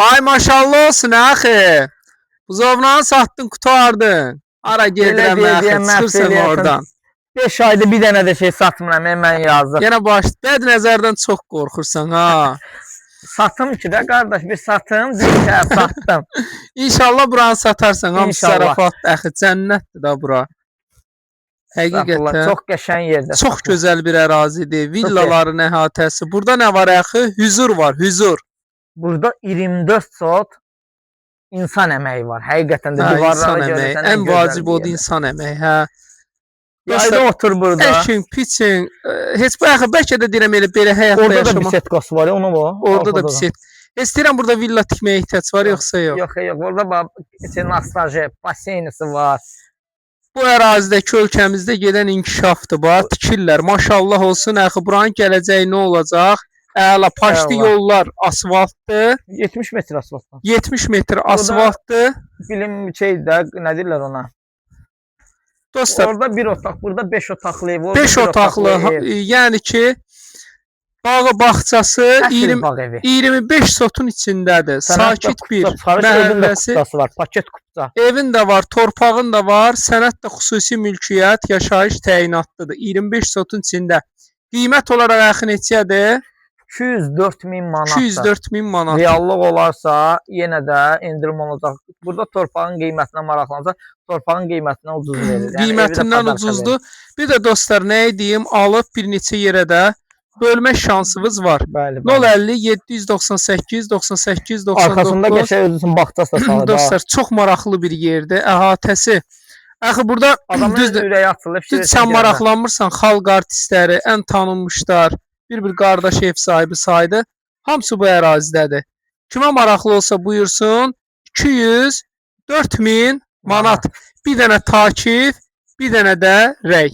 Ay maşallah olsun axı. Buzovnanı satdın, qutardın. Ara gedirəm axı, çıxırsan oradan. 5 ayda bir dənə də şey satmıram, mən yazdım. Yenə bəd nəzərdən çox qorxursan ha. Satım ki də qardaş, bir satım, bir satdım. İnşallah buranı satarsan, hamısı İnşallah. zarafatdır, axı cənnətdir da bura. Həqiqətən Çox qəşəng yerdə. çox gözəl bir ərazidir, villaların əhatəsi. Burada nə var axı? Hüzur var, hüzur. Burada 24 saat insan əməyi var. Həqiqətən də Hə, divarlara insan əməyi. görürsən. Ən vacib odur insan əməyi, hə. Yayda otur burada. Əkin, piçin, heç bu axı bəlkə də deyirəm elə belə həyatda Orada da yaşamaq. bisetkası var ya, ona var. Orada da biset. İstəyirəm burada villa tikməyə ehtiyac var, yoxsa yox? Yox, orada bax, nostalji, baseynisi var. Bu ərazidəki ölkəmizdə gedən inkişafdır, bax, tikirlər. Maşallah olsun, axı buranın gələcəyi nə olacaq? Əla, paşlı yollar, asfaltdır. 70 metr asfalt var. 70 metr asfaltdır. Bilim şeydə, nə deyirlər ona? Dostlar, orada bir otaq, burada 5 otaqlı ev, 5 otaqlı, yəni ki, bağı bağçası 25 sotun içindədir. Sakit bir məhəlləsi. Var, paket kupça. Evin də var, torpağın da var. Sənət də xüsusi mülkiyyət, yaşayış təyinatlıdır. 25 sotun içində. Qiymət olaraq axı neçədir? 204 min manat. 204 min manat. Reallıq olarsa yenə də endirim olacaq. Burada torpağın qiymətinə maraqlansa, torpağın qiymətindən ucuz verir. Qiymətindən ucuzdur. Bir də dostlar, nə deyim, alıb bir neçə yerə də bölmə şansınız var. 050 798 98 99. Arxasında qəşəng özünün bağçası da salır. Dostlar, çox maraqlı bir yerdir. Əhatəsi. Axı burada adamın ürəyi açılıb. Sən maraqlanmırsan, xalq artistləri, ən tanınmışlar, bir qardaş ev sahibi saydı. Hamısı bu ərazidədir. Kimə maraqlı olsa buyursun, 204 min manat. Bir dənə takip, bir dənə də rəy.